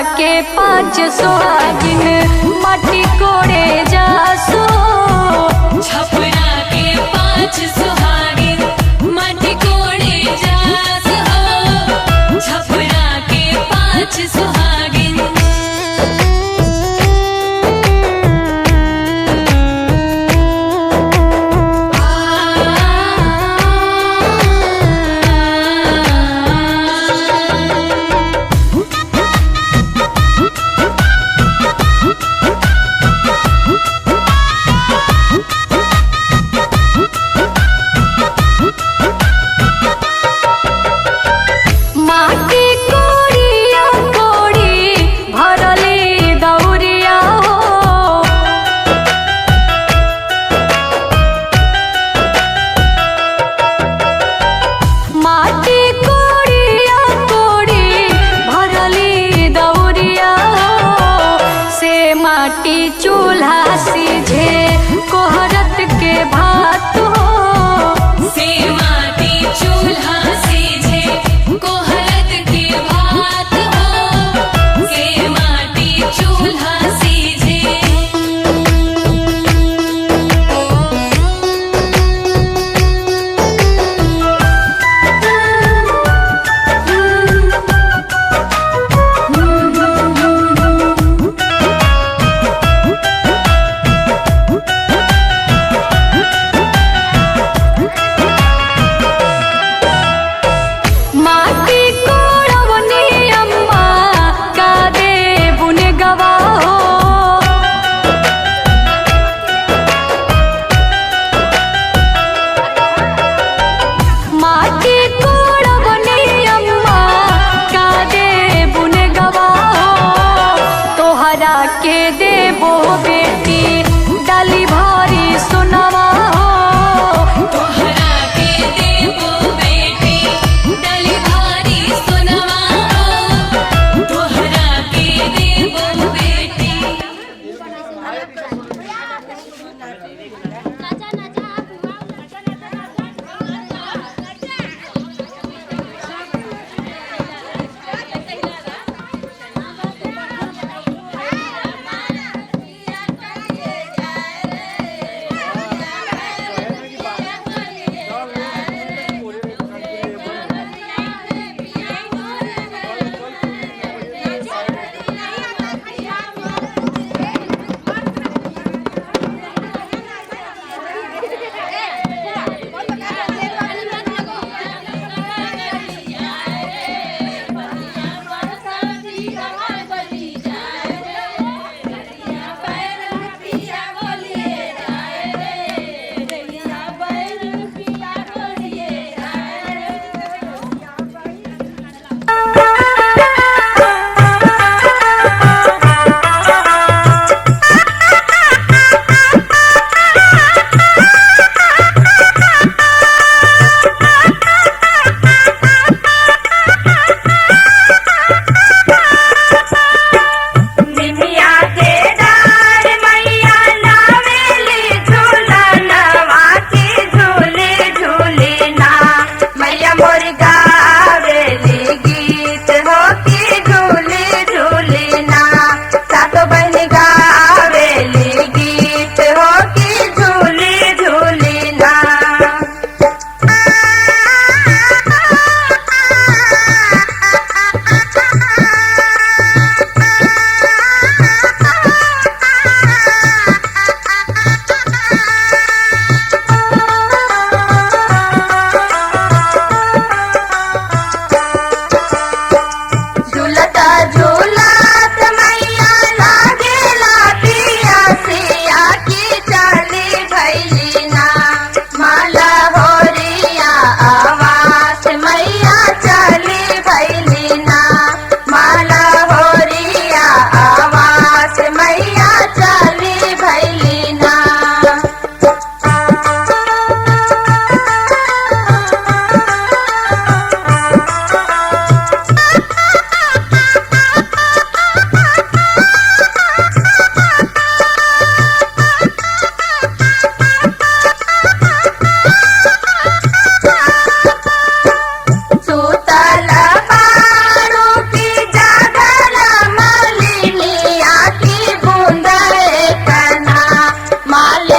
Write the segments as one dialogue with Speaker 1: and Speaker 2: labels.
Speaker 1: के 5 सुहागिन माटी कोड़े जासो।
Speaker 2: छपरा के 5 सुहागिन माटी कोड़े जासो। छपरा के 5 सुहागिन।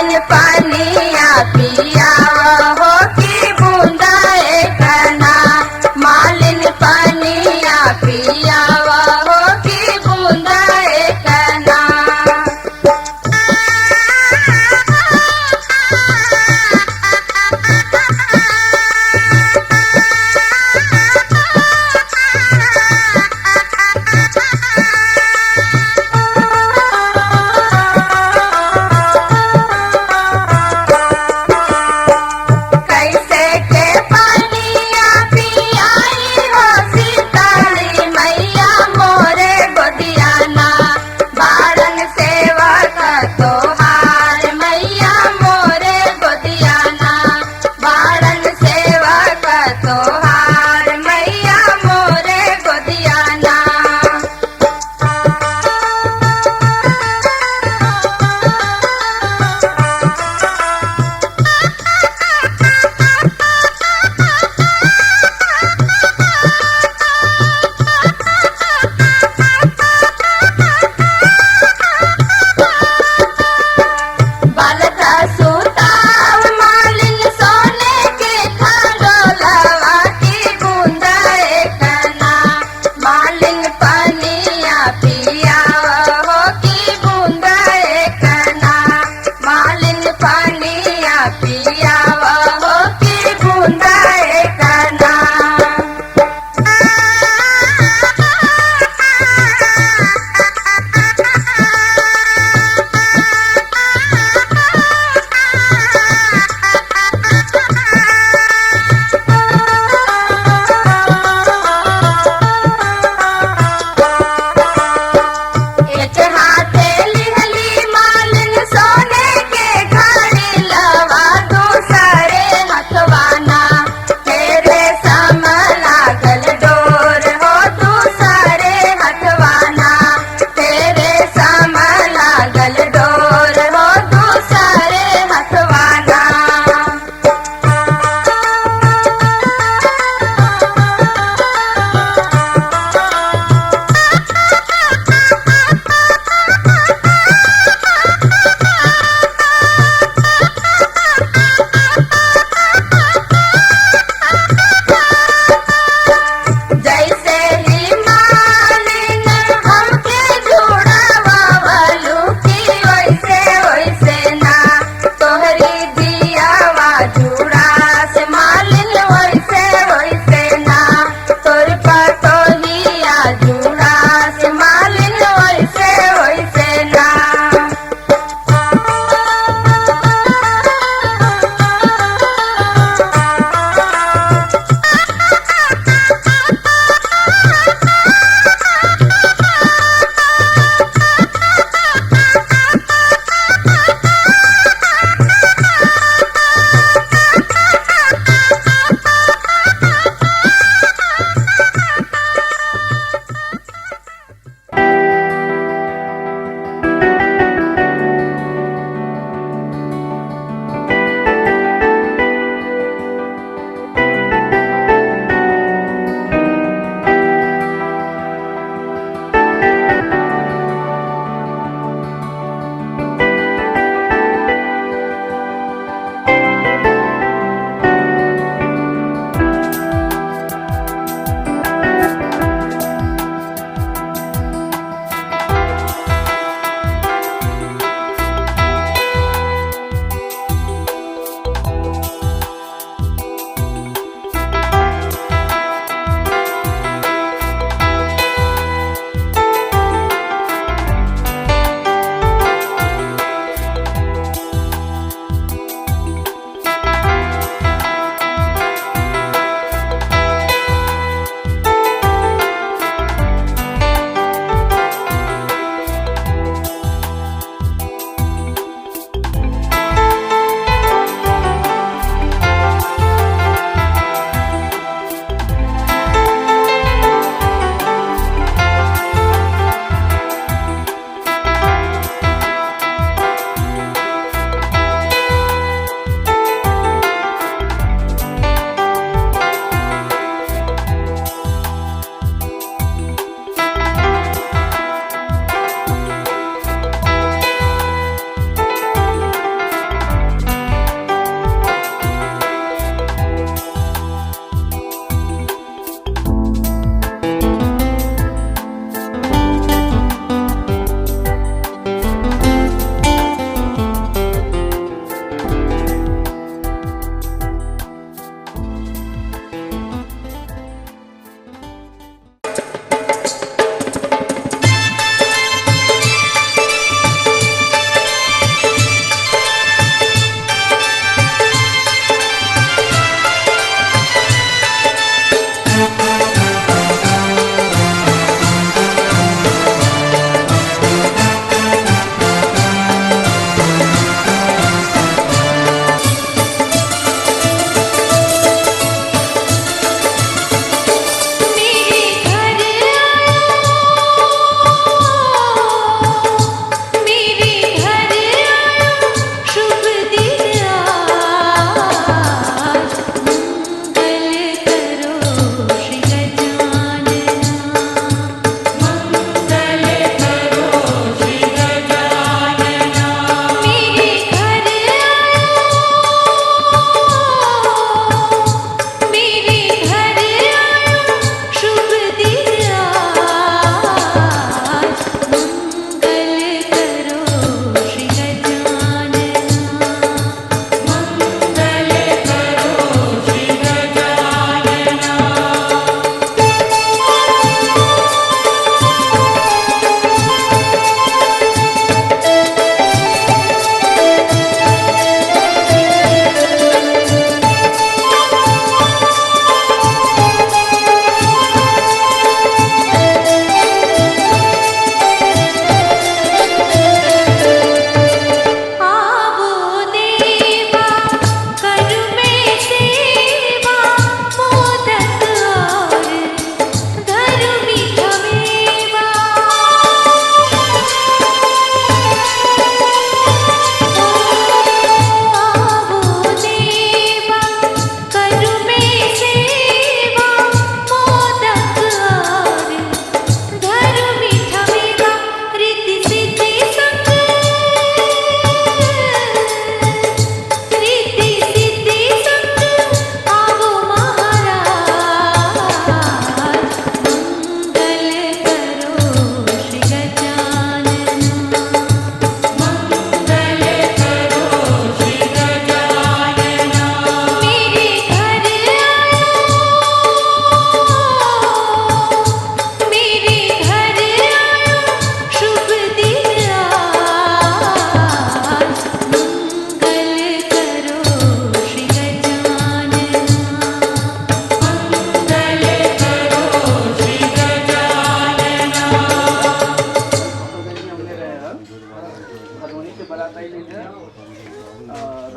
Speaker 3: मालिन पानिया पियावा हो की बूंदा एकना मालिन पानिया पियावा हो की बूंदा एकना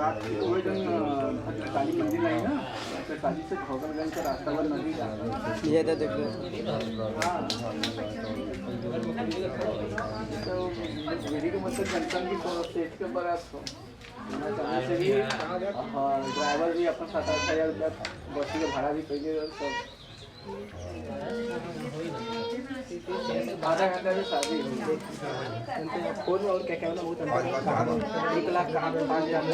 Speaker 4: रात के हुए जन काली मंदिर आई ना, तो काली से भोगलगंज का रास्ता पर नदी जाता
Speaker 5: ये तो देखो
Speaker 4: तो मेरी को मतलब जंक्शन की स्टेज के ऊपर आपको से भी ड्राइवर भी अपना 7-8 हज़ार रुपया बस के भाड़ा भी पैसे और सब आधा घंटा से शादी हुई फोन और क्या क्या बहुत अंतर 1 लाख कहाँ पे 5 हज़ार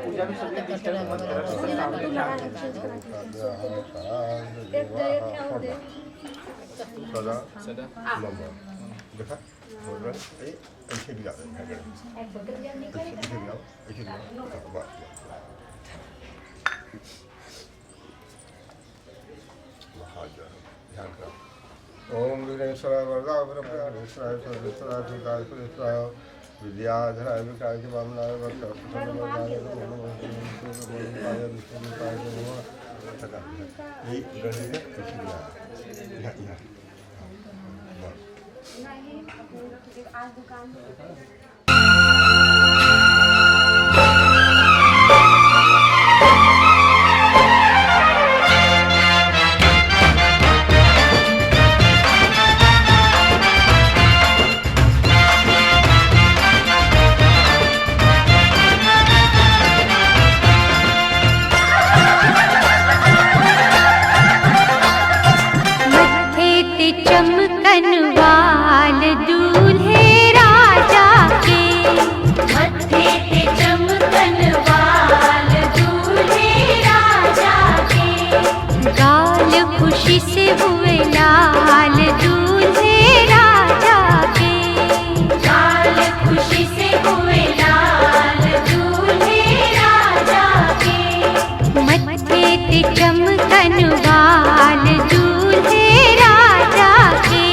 Speaker 4: पूजा भी सभी डिजिटल मत
Speaker 6: सदा नंबर देखा बोल रहे ऐसे भी आते हैं ऐसे भी ध्यान करो ओम विघ्नेश्वराय वरदाय विघ्नेश्वराय सर्वेश्वराय दुर्गाय सुरेश्वराय विद्याधराय विकाय वामनाय वक्रतुंडाय नमः विष्णुपाय नमः सदा ये गणेश कृष्ण या
Speaker 3: आज दुकान
Speaker 1: चमकन वाल दूल्हे राजा के, मत्थे पे चमकन वाल दूल्हे राजा के, गाल खुशी से हुए लाल दूल्हे राजा के, गाल खुशी से हुए लाल दूल्हे राजा के, मत्थे पे चमकन वाल दूल्हे राजा के।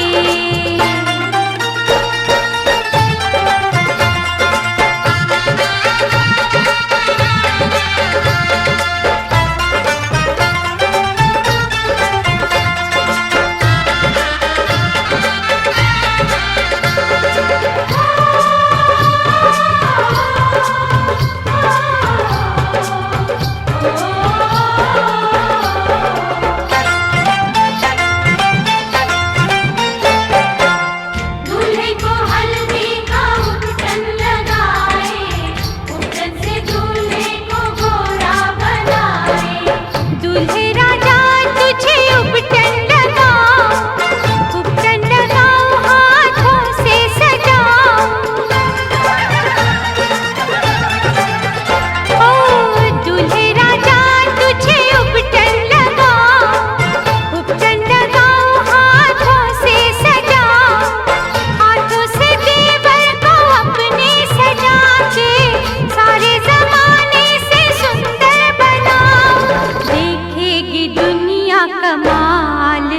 Speaker 1: कमाल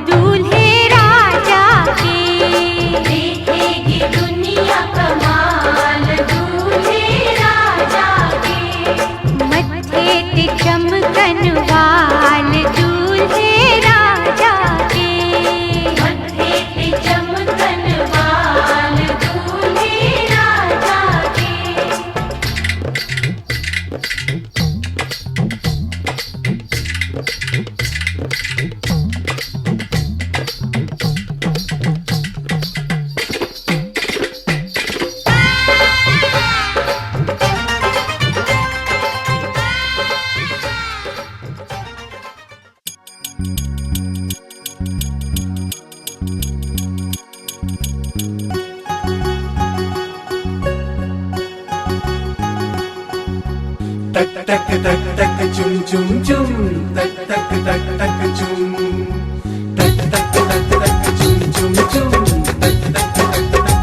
Speaker 1: दूल्हे राजा के, देखेगी दुनिया कमाल दूल्हे राजा के, मत्थे पे चमकन वाल दूल्हे राजा के, मत्थे पे चमकन वाल दूल्हे राजा के।
Speaker 7: तक तक तक तक चुम चुम चुम तक तक तक तक चुम तक तक तक तक चुम चुम चुम तक तक तक तक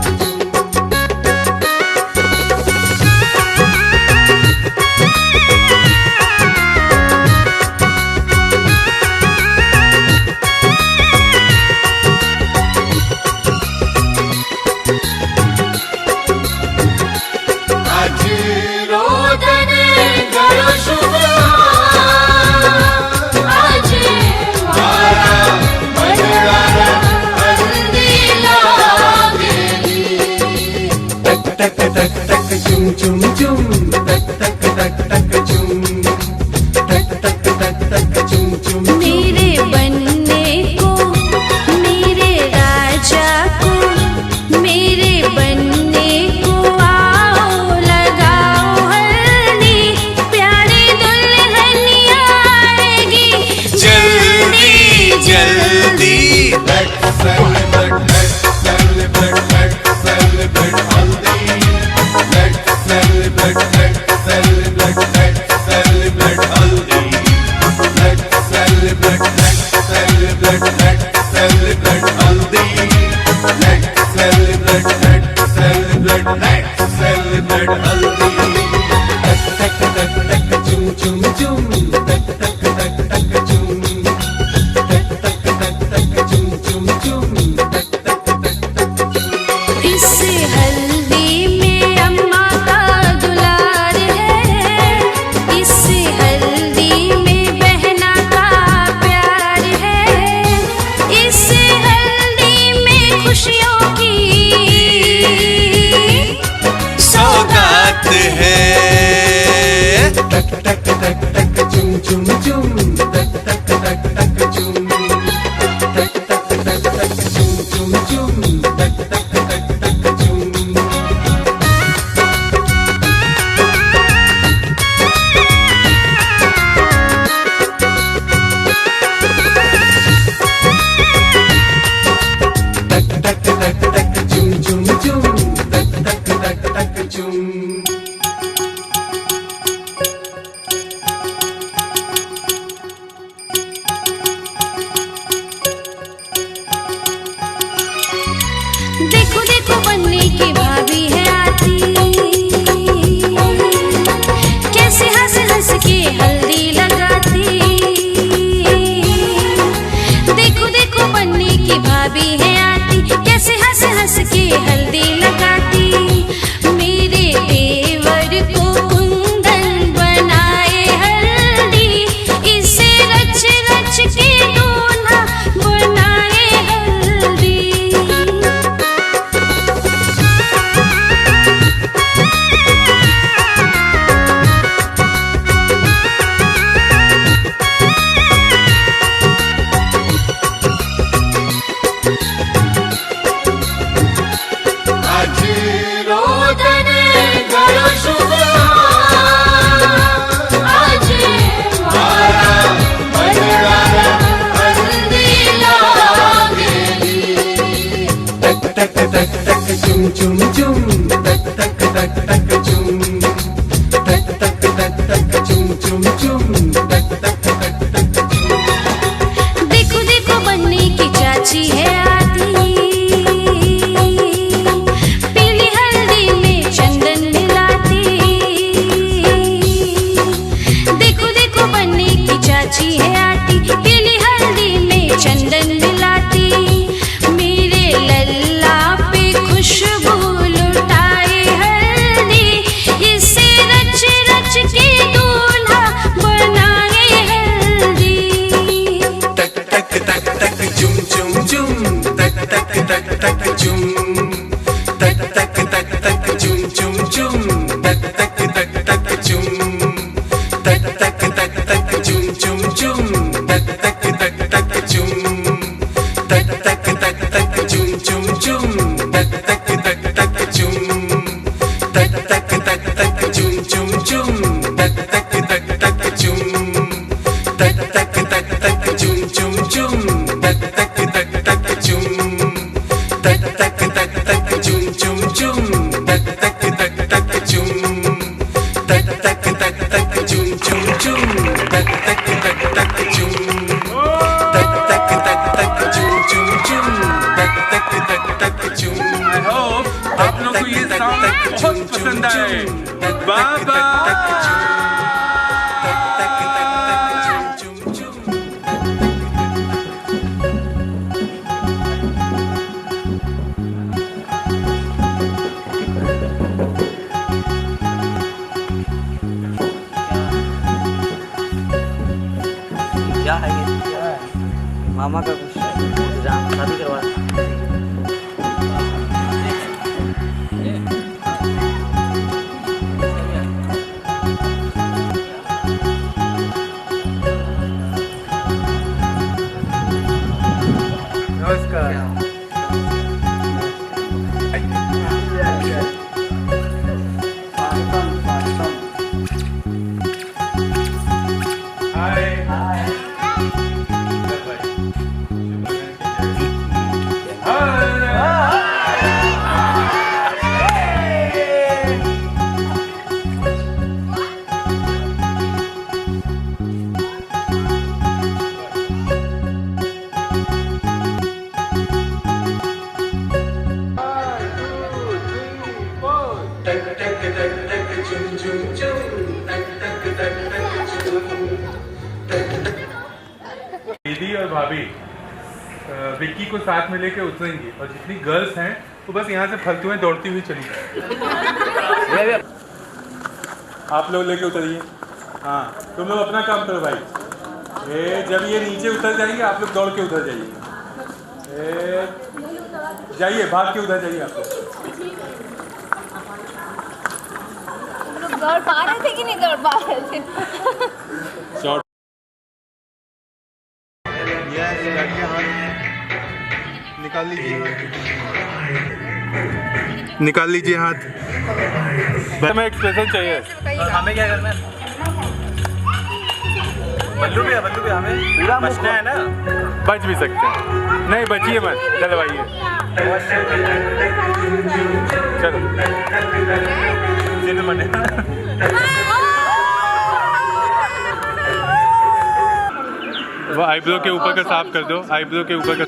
Speaker 7: आज रोदन गरो शुभ celebrate, let's celebrate, let's celebrate haldi. Let's celebrate, let's celebrate, let's celebrate haldi. Let's celebrate, let's celebrate, let's celebrate haldi. Let's celebrate, let's celebrate, let's celebrate haldi. Tak tak tak tak chum chum chum. Tak tak tak tak chum. Tak tak tak tak chum chum chum. Tak tak tak tak chum.
Speaker 1: इस हल्दी में अम्मा का दुलार है, इस हल्दी में बहना का प्यार है, इस हल्दी में खुशियों की
Speaker 7: सौगात है। तक तक तक तक चुम चुम चुम। तक तक तक तक चुम। तक तक तक तक चुम चुम चुम। तक तक तक तक चुम। तक तक तक तक चुम चुम चुम। तक तक तक तक चुम।
Speaker 1: देखो देखो बनने की भाभी है आती, कैसे हंस हंस के हल्दी लगाती। देखो देखो बनने की भाभी है आती, कैसे हंस हंस के हल्दी लगाती। मेरे देवर को कुंदन बनाए हल्दी, इसे रच रच के दूल्हा बनाए हल्दी।
Speaker 7: आज रोदन गलो शुभ आज मारा बजरा हल्दी लागेली। तक तक तक तक चुम चुम चुम। तक तक तक तक चुम। तक तक तक तक चुम चुम चुम। तक तक तक तक चुम।
Speaker 1: देखो देखो बनने की चाची है आती, पीली हल्दी में चंदन मिलाती। देखो देखो बनने की चाची है आती, पीली हल्दी में चंदन मिलाती। मेरे लल्ला पे खुशबू लुटाए हल्दी, इसे रच रच के दूल्हा बनाए हल्दी।
Speaker 7: तक तक तक तक चुम चुम चुम। तक तक तक तक चुम। तक तक तक तक चुम चुम चुम। तक तक तक तक चुम। तक तक तक तक चुम चुम चुम। तक तक तक तक चुम। तक तक तक तक चुम चुम चुम। तक तक तक तक चुम। तक तक तक तक चुम चुम चुम। तक तक तक तक चुम। तक तक तक तक चुम चुम चुम। तक तक तक तक चुम। तक तक तक तक चुम चुम चुम। तक तक तक तक चुम। तक तक तक तक चुम चुम चुम। तक तक तक तक चुम। तक तक तक तक चुम चुम चुम। तक तक तक तक चुम।
Speaker 5: आई होप आप लोग को ये सॉन्ग बहुत पसंद आए। बाबा
Speaker 4: क्या है ये? मामा का कुछ इंतजाम शादी करवा। नमस्कार। हाय हाय।
Speaker 5: दीदी और भाभी विक्की को साथ में लेके उतरेंगी और जितनी गर्ल्स हैं वो बस यहाँ से फालतू में दौड़ती हुई चली जाए। आप लोग लेके उतरिए। हाँ तुम लोग अपना काम करो भाई। जब ये नीचे उतर जाएंगे आप लोग दौड़ के उधर जाइए। जाइए भाग के उधर जाइए। आप
Speaker 8: लोग दौड़ पा रहे थे कि नहीं दौड़ पा रहे थे?
Speaker 5: शॉर्ट
Speaker 6: निकाल लीजिए,
Speaker 5: निकाल लीजिए हाथ। हमें एक्सप्रेशन चाहिए।
Speaker 4: हमें क्या करना है? बल्लू भी हमें पूरा बचना है ना।
Speaker 5: बच भी सकते हैं। नहीं बचिए मत, डलवाइए। चलो वो आईब्रो के ऊपर का साफ कर दो। आईब्रो के ऊपर का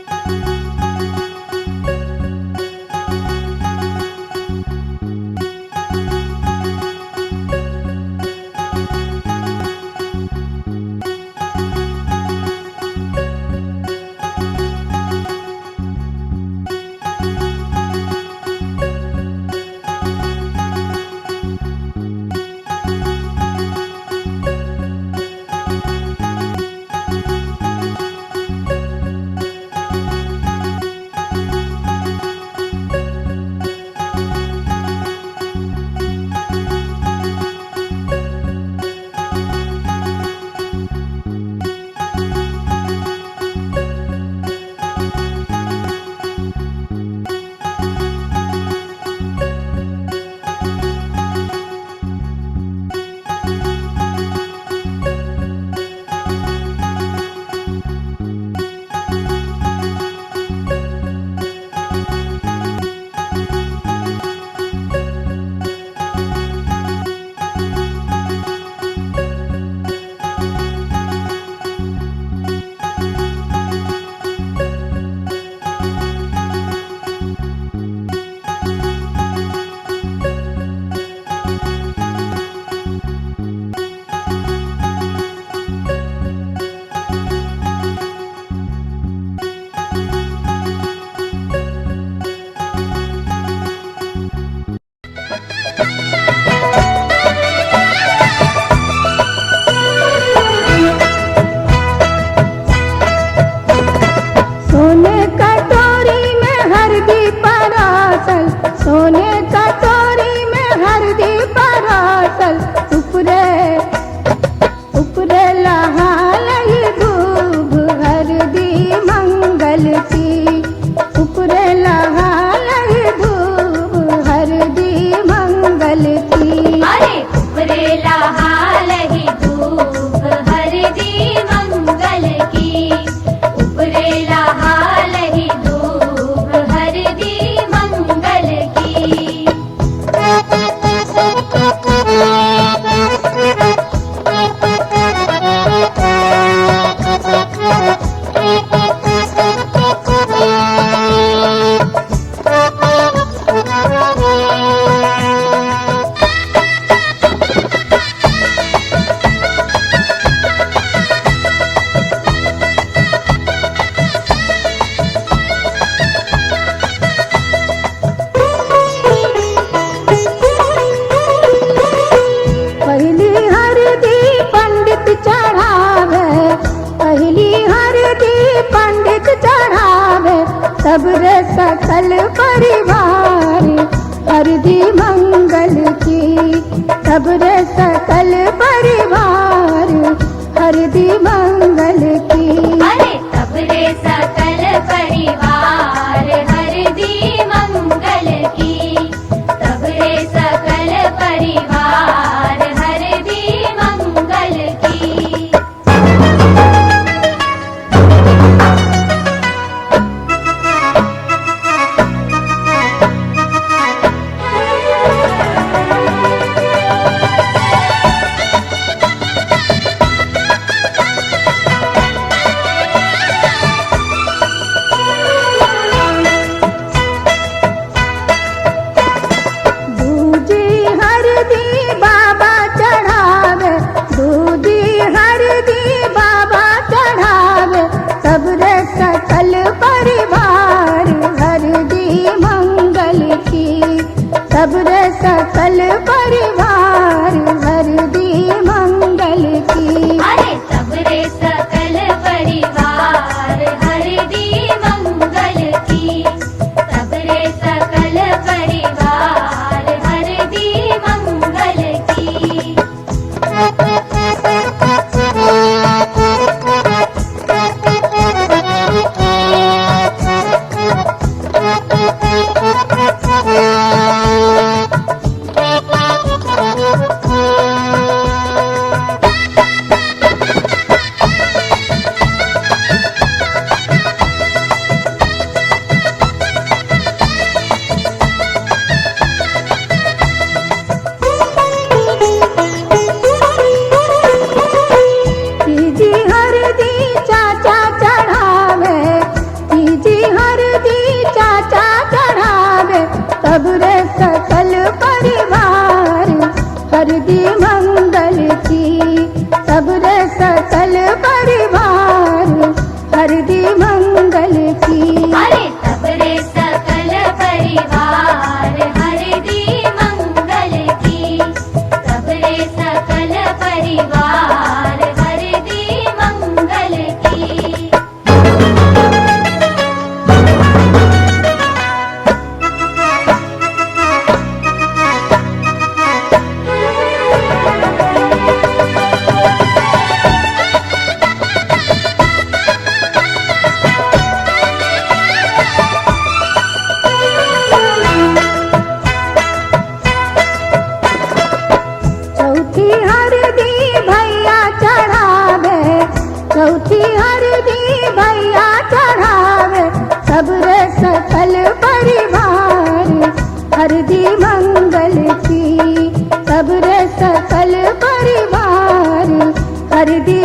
Speaker 9: सबरे सकल परिवार हरदी मंगल की, सबरे सकल परिवार हरदी मंगल की।
Speaker 1: अरे सबरे सकल परिवार हरदी मंगल की, सबरे सकल परिवार हरदी मंगल की।
Speaker 9: अर्जी मंगल की। सब रे सकल परिवार अर्जी